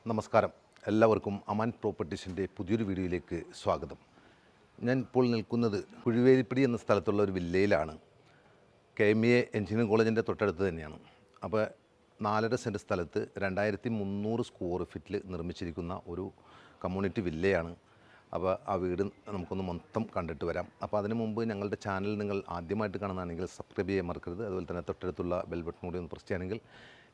നമസ്കാരം. എല്ലാവർക്കും അമാൻ പ്രോപ്പർട്ടീസിൻ്റെ പുതിയൊരു വീഡിയോയിലേക്ക് സ്വാഗതം. ഞാൻ ഇപ്പോൾ നിൽക്കുന്നത് കുഴുവേലിപ്പടി എന്ന സ്ഥലത്തുള്ള ഒരു വില്ലയിലാണ്. KMA എഞ്ചിനീയറിംഗ് കോളേജിൻ്റെ തൊട്ടടുത്ത് തന്നെയാണ്. അപ്പോൾ 4.5 സെൻറ്റ് സ്ഥലത്ത് 2300 സ്ക്വയർ ഫീറ്റിൽ നിർമ്മിച്ചിരിക്കുന്ന ഒരു കമ്മ്യൂണിറ്റി വില്ലയാണ്. അപ്പോൾ ആ വീട് നമുക്കൊന്ന് മൊത്തം കണ്ടിട്ട് വരാം. അപ്പോൾ അതിനു മുമ്പ് ഞങ്ങളുടെ ചാനൽ നിങ്ങൾ ആദ്യമായിട്ട് കാണുന്നതാണെങ്കിൽ സബ്സ്ക്രൈബ് ചെയ്യാൻ മറക്കരുത്. അതുപോലെ തന്നെ തൊട്ടടുത്തുള്ള ബെൽ ബട്ടൺ കൂടി ഒന്ന് പ്രസ് ചെയ്യുകയാണെങ്കിൽ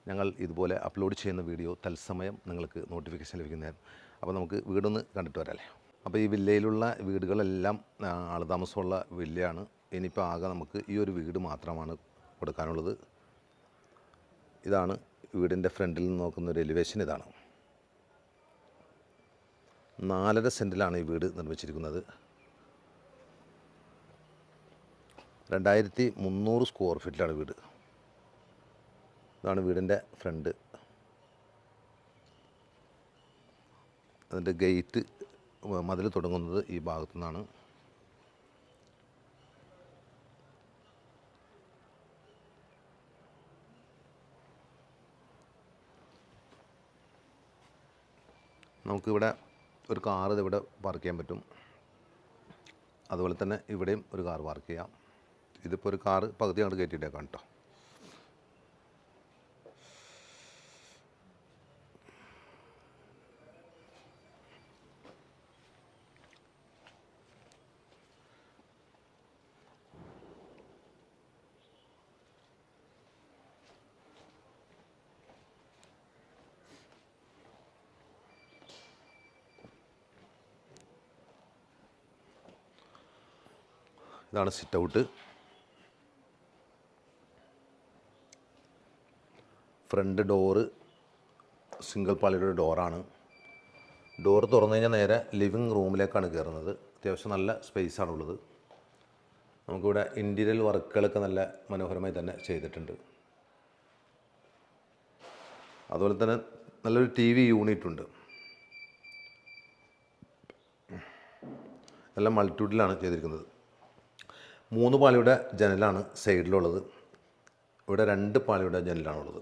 ഞങ്ങൾ ഇതുപോലെ അപ്ലോഡ് ചെയ്യുന്ന വീഡിയോ തത്സമയം നിങ്ങൾക്ക് നോട്ടിഫിക്കേഷൻ ലഭിക്കുന്നതായിരുന്നു. അപ്പോൾ നമുക്ക് വീടൊന്ന് കണ്ടിട്ട് വരാമല്ലേ. അപ്പോൾ ഈ വില്ലയിലുള്ള വീടുകളെല്ലാം ആളുതാമസമുള്ള വില്ലയാണ്. ഇനിയിപ്പോൾ ആകെ നമുക്ക് ഈ ഒരു വീട് മാത്രമാണ് കൊടുക്കാനുള്ളത്. ഇതാണ് വീടിൻ്റെ ഫ്രണ്ടിൽ നിന്ന് നോക്കുന്ന ഒരു എലിവേഷൻ. ഇതാണ് 4.5 സെൻറ്റിലാണ് ഈ വീട് നിർമ്മിച്ചിരിക്കുന്നത്. 2300 സ്ക്വയർ ഫീറ്റിലാണ് വീട്. ഇതാണ് വീടിൻ്റെ ഫ്രണ്ട്. അതിൻ്റെ ഗേറ്റ് മതിൽ തുടങ്ങുന്നത് ഈ ഭാഗത്തു നിന്നാണ്. നമുക്കിവിടെ ഒരു കാർ ഇവിടെ പാർക്ക് ചെയ്യാൻ പറ്റും. അതുപോലെ തന്നെ ഇവിടെയും ഒരു കാർ പാർക്ക് ചെയ്യാം. ഇതിപ്പോൾ ഒരു കാറ് പകുതി അങ്ങോട്ട് കയറ്റിയിട്ടേക്കാം കേട്ടോ. ഇതാണ് sit out. Front door single പാളിയുടെ ഡോറാണ്. ഡോറ് തുറന്നു കഴിഞ്ഞാൽ നേരെ ലിവിങ് റൂമിലേക്കാണ് കയറുന്നത്. അത്യാവശ്യം നല്ല സ്പേസാണുള്ളത്. നമുക്കിവിടെ ഇൻറ്റീരിയൽ വർക്കുകളൊക്കെ നല്ല മനോഹരമായി തന്നെ ചെയ്തിട്ടുണ്ട്. അതുപോലെ തന്നെ നല്ലൊരു TV യൂണിറ്റ് ഉണ്ട്. എല്ലാം മൾട്ടിവുഡിലാണ് ചെയ്തിരിക്കുന്നത്. 3 പാളിയുടെ ജനലാണ് സൈഡിലുള്ളത്. ഇവിടെ 2 പാളിയുടെ ജനലാണുള്ളത്.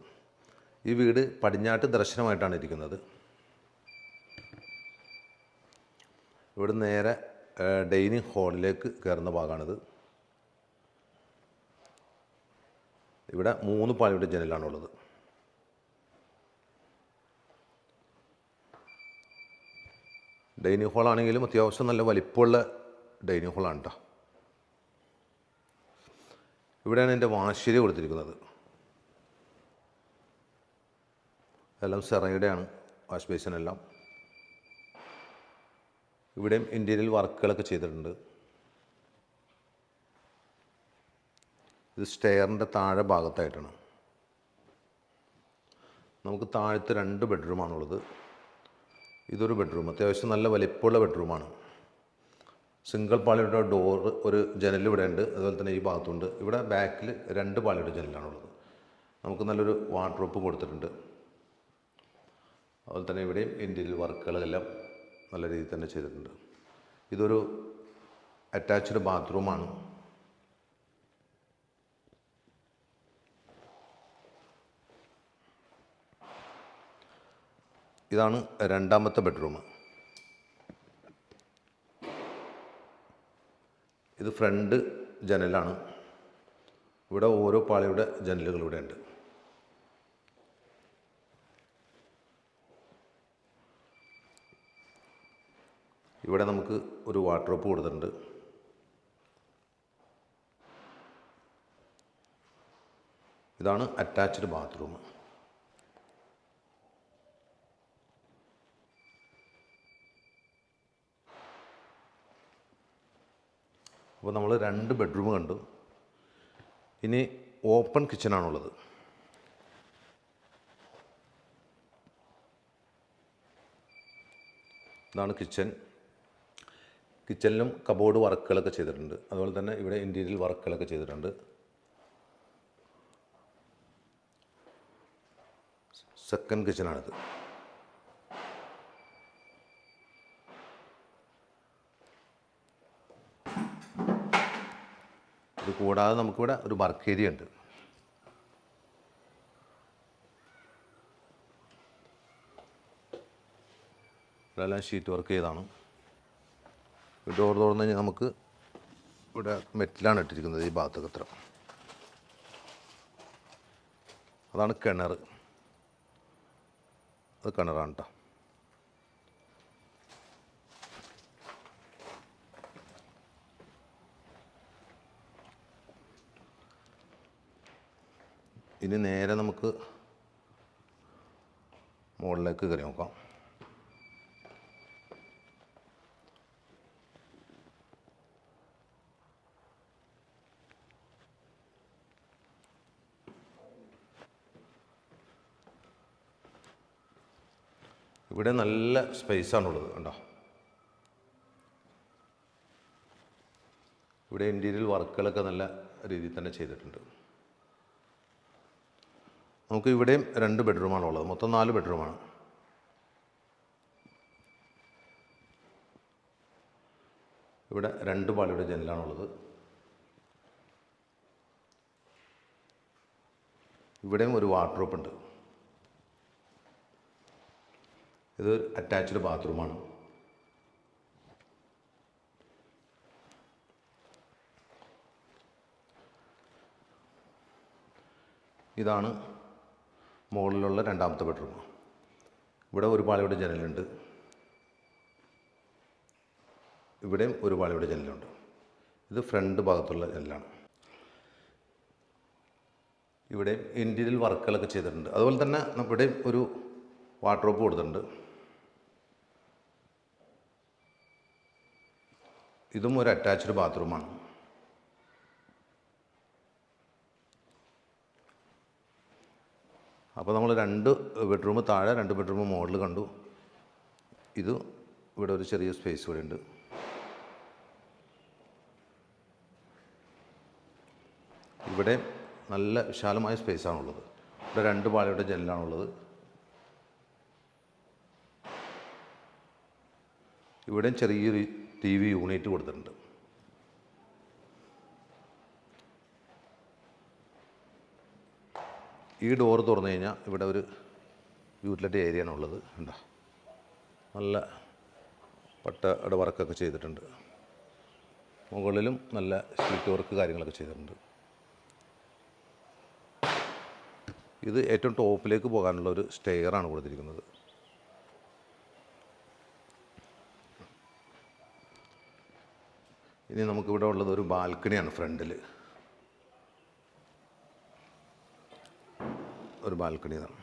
ഈ വീട് പടിഞ്ഞാട്ട് ദർശനമായിട്ടാണ് ഇരിക്കുന്നത്. ഇവിടെ നേരെ ഡൈനിങ് ഹാളിലേക്ക് കയറുന്ന ഭാഗമാണിത്. ഇവിടെ 3 പാളിയുടെ ജനലാണുള്ളത്. ഡൈനിങ് ഹാളാണെങ്കിലും അത്യാവശ്യം നല്ല വലിപ്പമുള്ള ഡൈനിങ് ഹാളാണ് കേട്ടോ. ഇവിടെയാണ് എൻ്റെ വാഷ്ശേരി കൊടുത്തിരിക്കുന്നത്. എല്ലാം സെറയുടെയാണ് വാഷ് ബേസിനെല്ലാം. ഇവിടെയും ഇൻറ്റീരിയൽ വർക്കുകളൊക്കെ ചെയ്തിട്ടുണ്ട്. ഇത് സ്റ്റെയറിൻ്റെ താഴെ ഭാഗത്തായിട്ടാണ്. നമുക്ക് താഴത്ത് 2 ബെഡ്റൂമാണുള്ളത്. ഇതൊരു ബെഡ്റൂം, അത്യാവശ്യം നല്ല വലിപ്പമുള്ള ബെഡ്റൂമാണ്. സിംഗിൾ പാളിയുടെ ഡോറ് ഒരു ജനൽ ഇവിടെ ഉണ്ട്. അതുപോലെ തന്നെ ഈ ഭാഗത്തുണ്ട്. ഇവിടെ ബാക്കിൽ 2 പാളിയുടെ ജനലാണുള്ളത്. നമുക്ക് നല്ലൊരു വാർഡ്രോബ് കൊടുത്തിട്ടുണ്ട്. അതുപോലെ തന്നെ ഇവിടെയും ഇൻറ്റീരിയൽ വർക്കുകളെല്ലാം നല്ല രീതിയിൽ തന്നെ ചെയ്തിട്ടുണ്ട്. ഇതൊരു അറ്റാച്ച്ഡ് ബാത്റൂമാണ്. ഇതാണ് 2ാമത്തെ ബെഡ്റൂം. ഇത് ഫ്രണ്ട് ജനലാണ്. ഇവിടെ ഓരോ പാളിയുടെ ജനലുകൾ ഇവിടെ ഉണ്ട്. ഇവിടെ നമുക്ക് ഒരു വാർഡ്രോബ് കൊടുത്തിട്ടുണ്ട്. ഇതാണ് അറ്റാച്ച്ഡ് ബാത്റൂം. അപ്പോൾ നമ്മൾ 2 ബെഡ്റൂം കണ്ടു. ഇനി ഓപ്പൺ കിച്ചണാണുള്ളത്. ഇതാണ് കിച്ചൺ. കിച്ചണിലും കബോർഡ് വർക്കുകളൊക്കെ ചെയ്തിട്ടുണ്ട്. അതുപോലെ തന്നെ ഇവിടെ ഇൻറ്റീരിയൽ വർക്കുകളൊക്കെ ചെയ്തിട്ടുണ്ട്. സെക്കൻഡ് കിച്ചണാണിത്. ഇത് കൂടാതെ നമുക്കിവിടെ ഒരു വർക്ക് ഏരിയ ഉണ്ട്. ഇവിടെ എല്ലാം ഷീറ്റ് വർക്ക് ചെയ്താണ്. ഡോർ തുറന്നു കഴിഞ്ഞാൽ നമുക്ക് ഇവിടെ മെറ്റലാണ് ഇട്ടിരിക്കുന്നത്. ഈ ഭാഗത്തൊക്കെ ഇത്ര അതാണ് കിണർ. അത് കിണറാണ് കേട്ടോ. ഇനി നേരെ നമുക്ക് മുകളിലേക്ക് കയറി നോക്കാം. ഇവിടെ നല്ല സ്പേസാണുള്ളത് കണ്ടോ. ഇവിടെ ഇൻറ്റീരിയൽ വർക്കുകളൊക്കെ നല്ല രീതിയിൽ തന്നെ ചെയ്തിട്ടുണ്ട്. നമുക്ക് ഇവിടെയും 2 ബെഡ്റൂമാണുള്ളത്. മൊത്തം 4 ബെഡ്റൂമാണ്. ഇവിടെ 2 പാളിയുടെ ജനലാണുള്ളത്. ഇവിടെയും ഒരു വാർഡ്രോബ് ഉണ്ട്. ഇത് അറ്റാച്ച്ഡ് ബാത്റൂമാണ്. ഇതാണ് മുകളിലുള്ള 2ാമത്തെ ബെഡ്റൂം. ഇവിടെ ഒരു പാളിയുടെ ജനലുണ്ട്. ഇവിടെയും ഒരു പാളിയുടെ ജനലുണ്ട്. ഇത് ഫ്രണ്ട് ഭാഗത്തുള്ള ജനലാണ്. ഇവിടെ ഇൻറ്റീരിയൽ വർക്കുകളൊക്കെ ചെയ്തിട്ടുണ്ട്. അതുപോലെ തന്നെ ഇവിടെ ഒരു വാർഡ്രോബ് കൊടുത്തിട്ടുണ്ട്. ഇതും ഒരു അറ്റാച്ച്ഡ് ബാത്റൂമാണ്. അപ്പോൾ നമ്മൾ 2 ബെഡ്റൂം താഴെ 2 ബെഡ്റൂം മുകളിൽ കണ്ടു. ഇത് ഇവിടെ ഒരു ചെറിയ സ്പേസ് ഇവിടെ ഉണ്ട്. ഇവിടെ നല്ല വിശാലമായ സ്പേസാണുള്ളത്. ഇവിടെ 2 പാളിയുടെ ജനലാണുള്ളത്. ഇവിടെയും ചെറിയൊരു TV യൂണിറ്റ് കൊടുത്തിട്ടുണ്ട്. ഈ ഡോർ തുറന്നു കഴിഞ്ഞാൽ ഇവിടെ ഒരു യൂട്ടിലിറ്റി ഏരിയ ആണുള്ളത്. ഉണ്ടോ, നല്ല പട്ടയുടെ വർക്കൊക്കെ ചെയ്തിട്ടുണ്ട്. മുകളിലും നല്ല ഷീറ്റ് വർക്ക് കാര്യങ്ങളൊക്കെ ചെയ്തിട്ടുണ്ട്. ഇത് ഏറ്റവും ടോപ്പിലേക്ക് പോകാനുള്ള ഒരു സ്റ്റെയറാണ് കൊടുത്തിരിക്കുന്നത്. ഇനി നമുക്കിവിടെ ഉള്ളത് ഒരു ബാൽക്കണിയാണ്. ഫ്രണ്ടിൽ ഒരു ബാൽക്കണി ഇതാണ്.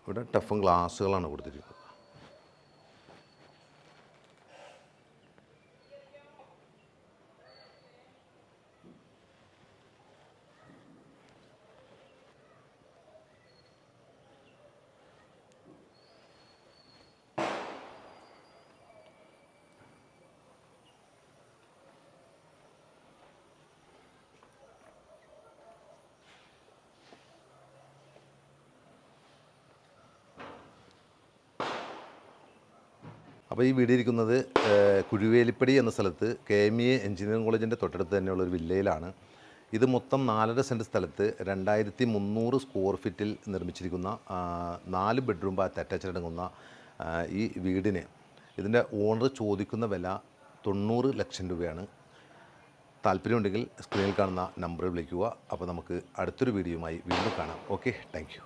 ഇവിടെ ടഫൻ ഗ്ലാസ്സുകളാണ് കൊടുത്തിരിക്കുന്നത്. അപ്പോൾ ഈ വീട് ഇരിക്കുന്നത് കുഴുവേലിപ്പടി എന്ന സ്ഥലത്ത് KMEA എഞ്ചിനീയറിംഗ് കോളേജിൻ്റെ തൊട്ടടുത്ത് തന്നെയുള്ള ഒരു വില്ലയിലാണ്. ഇത് മൊത്തം 4.5 സെൻറ്റ് സ്ഥലത്ത് 2300 സ്ക്വയർ ഫീറ്റിൽ നിർമ്മിച്ചിരിക്കുന്ന 4 ബെഡ്റൂം ബാത്ത് അറ്റാച്ച്ഡ് അടങ്ങുന്ന ഈ വീടിന് ഇതിൻ്റെ ഓണർ ചോദിക്കുന്ന വില 90 ലക്ഷം രൂപയാണ്. താല്പര്യമുണ്ടെങ്കിൽ സ്ക്രീനിൽ കാണുന്ന നമ്പറിൽ വിളിക്കുക. അപ്പോൾ നമുക്ക് അടുത്തൊരു വീഡിയോയുമായി വീണ്ടും കാണാം. Okay, thank you.